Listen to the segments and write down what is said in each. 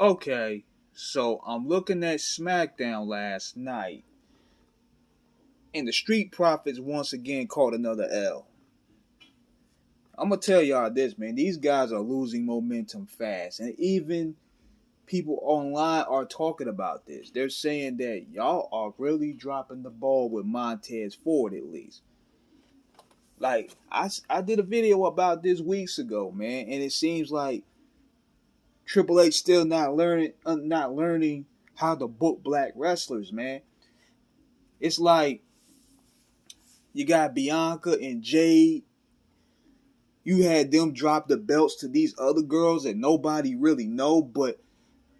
Okay, so I'm looking at SmackDown last night, and the Street Profits once again caught another L. I'm gonna tell y'all this, man. These guys are losing momentum fast, and even people online are talking about this. They're saying that y'all are really dropping the ball with Montez Ford, at least. Like I did a video about this weeks ago, man, and it seems like Triple H still not learning how to book black wrestlers, man. It's like you got Bianca and Jade. You had them drop the belts to these other girls that nobody really know, but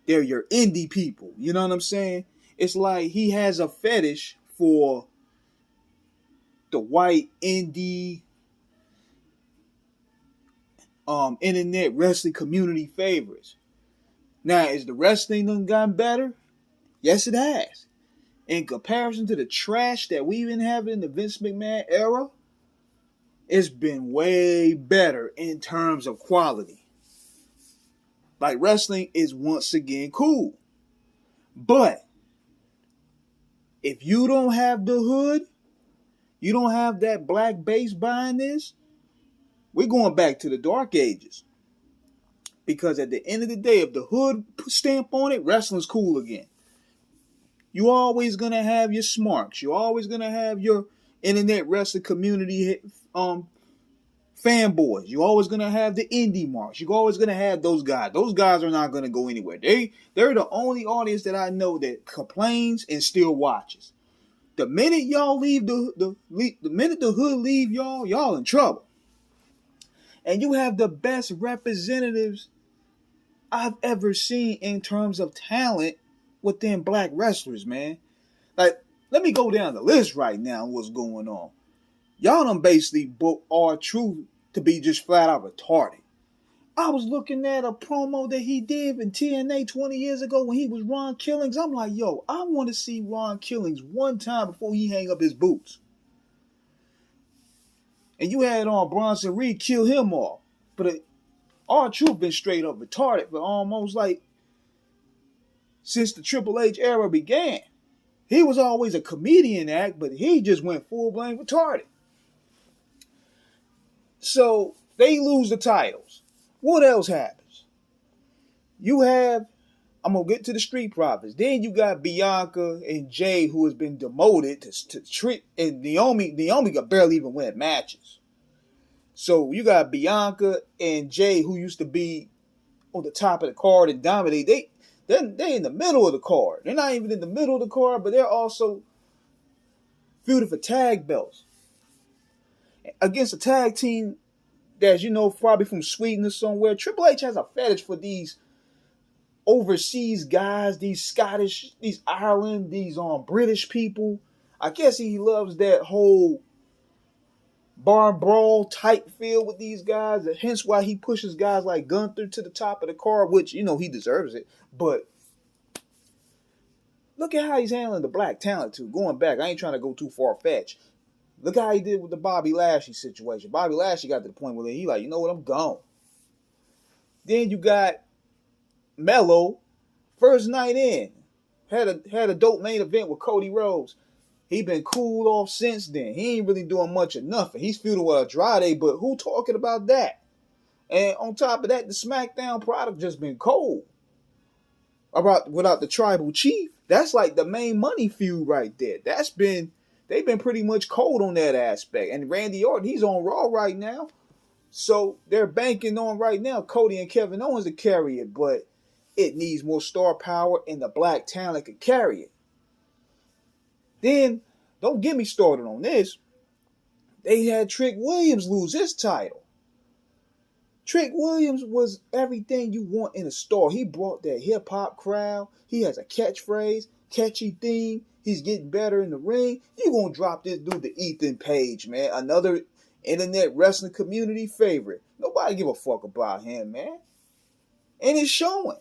they're your indie people. You know what I'm saying? It's like he has a fetish for the white indie internet wrestling community favorites. Now, is the wrestling done gotten better? Yes, it has. In comparison to the trash that we've been having in the Vince McMahon era, it's been way better in terms of quality. Like, wrestling is once again cool. But if you don't have the hood, you don't have that black base behind this, we're going back to the dark ages. Because at the end of the day, if the hood stamp on it, wrestling's cool again. You always gonna have your smarks. You're always gonna have your internet wrestling community fanboys. You're always gonna have the indie marks. You're always gonna have those guys. Those guys are not gonna go anywhere. They're the only audience that I know that complains and still watches. The minute y'all leave the minute the hood leave y'all in trouble. And you have the best representatives I've ever seen in terms of talent within black wrestlers, man. Like, let me go down the list right now and what's going on. Y'all done basically booked R-Truth to be just flat out retarded. I was looking at a promo that he did in TNA 20 years ago when he was Ron Killings. I'm like, yo, I want to see Ron Killings one time before he hang up his boots. And you had on Bronson Reed kill him off. But R-Truth been straight up retarded for almost like since the Triple H era began. He was always a comedian act, but he just went full-blown retarded. So they lose the titles. What else happens? You have, I'm going to get to the Street Profits. Then you got Bianca and Jay, who has been demoted to treat, and Naomi got barely even win matches. So you got Bianca and Jay, who used to be on the top of the card and dominate. They're in the middle of the card. They're not even in the middle of the card, but they're also feuding for tag belts against a tag team that's, probably from Sweden or somewhere. Triple H has a fetish for these overseas guys, these Scottish, these Ireland, these British people. I guess he loves that whole bar brawl type feel with these guys. Hence why he pushes guys like Gunther to the top of the card, which, he deserves it. But look at how he's handling the black talent too. Going back, I ain't trying to go too far-fetched. Look how he did with the Bobby Lashley situation. Bobby Lashley got to the point where he like, you know what, I'm gone. Then you got Mello, first night in, had a dope main event with Cody Rhodes. He been cooled off since then. He ain't really doing much of nothing. He's feuding with Andrade, but who talking about that? And on top of that, the SmackDown product just been cold. Without the tribal chief, that's like the main money feud right there. They've been pretty much cold on that aspect. And Randy Orton, he's on Raw right now. So they're banking on right now Cody and Kevin Owens to carry it, but it needs more star power and the black talent could carry it. Then, don't get me started on this. They had Trick Williams lose his title. Trick Williams was everything you want in a star. He brought that hip-hop crowd. He has a catchphrase, catchy theme. He's getting better in the ring. You're going to drop this dude to Ethan Page, man. Another internet wrestling community favorite. Nobody give a fuck about him, man. And it's showing.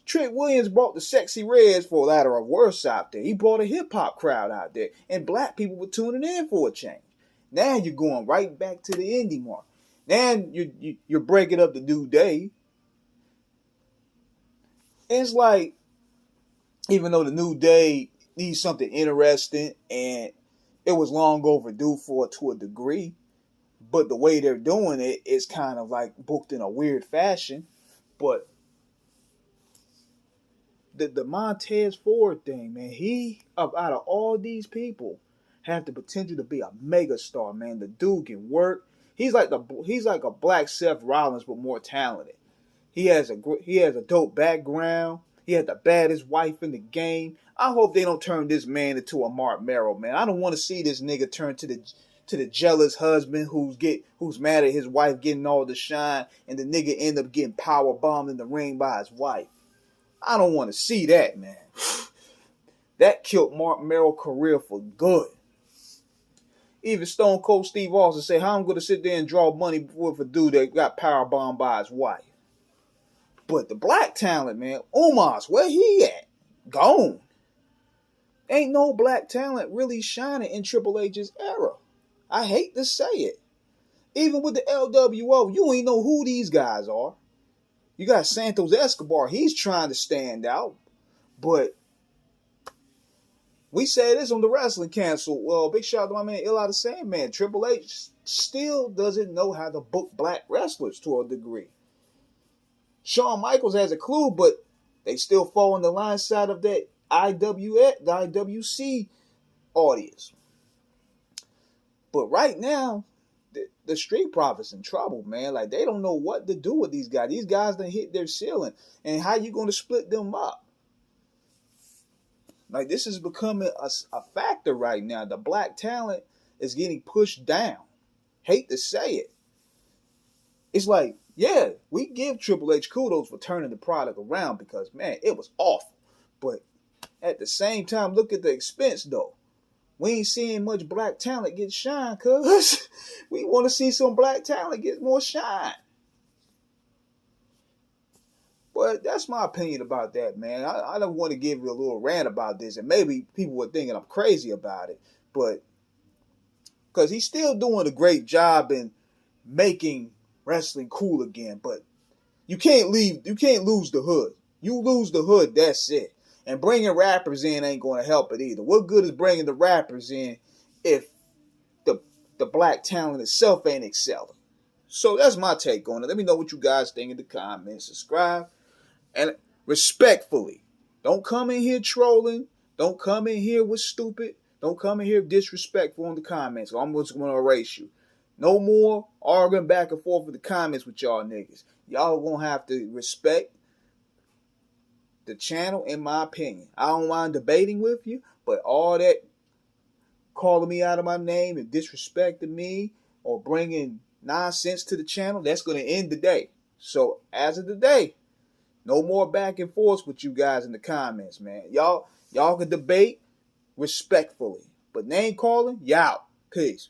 Trick Williams brought the sexy reds, for lack of worse, out there. He brought a hip-hop crowd out there. And black people were tuning in for a change. Now you're going right back to the indie mark. Now you're breaking up the New Day. It's like, even though the New Day needs something interesting and it was long overdue for it to a degree, but the way they're doing it is kind of like booked in a weird fashion. But the Montez Ford thing, man, he, out of all these people, have the potential to be a megastar, man. The dude can work. He's like a black Seth Rollins, but more talented. He has a dope background. He had the baddest wife in the game. I hope they don't turn this man into a Mark Merrill, man. I don't want to see this nigga turn to the jealous husband who's mad at his wife getting all the shine, and the nigga end up getting power bombed in the ring by his wife. I don't want to see that, man. That killed Mark Merrill's career for good. Even Stone Cold Steve Austin say, how I'm going to sit there and draw money with a dude that got power bombed by his wife. But the black talent, man, Omos, where he at? Gone. Ain't no black talent really shining in Triple H's era. I hate to say it. Even with the LWO, you ain't know who these guys are. You got Santos Escobar. He's trying to stand out. But we say this on the Wrestling Council. Well, big shout out to my man Ill Out of Sandman. Triple H still doesn't know how to book black wrestlers to a degree. Shawn Michaels has a clue, but they still fall on the line side of that IWC audience. But right now, the Street Profits in trouble, man. Like, they don't know what to do with these guys. These guys done hit their ceiling. And how you going to split them up? Like, this is becoming a factor right now. The black talent is getting pushed down. Hate to say it. It's like, yeah, we give Triple H kudos for turning the product around because, man, it was awful. But at the same time, look at the expense, though. We ain't seeing much black talent get shine, cuz we want to see some black talent get more shine. But that's my opinion about that, man. I don't want to give you a little rant about this, and maybe people were thinking I'm crazy about it, but because he's still doing a great job in making wrestling cool again. But you can't lose the hood. You lose the hood, that's it. And bringing rappers in ain't going to help it either. What good is bringing the rappers in if the black talent itself ain't excelling? So that's my take on it. Let me know what you guys think in the comments. Subscribe. And respectfully, don't come in here trolling. Don't come in here with stupid. Don't come in here disrespectful in the comments. I'm just going to erase you. No more arguing back and forth with the comments with y'all niggas. Y'all going to have to respect the channel, in my opinion. I don't mind debating with you, but all that calling me out of my name and disrespecting me or bringing nonsense to the channel, that's going to end the day. So as of today, no more back and forth with you guys in the comments, man. Y'all can debate respectfully, but name calling, y'all. Peace.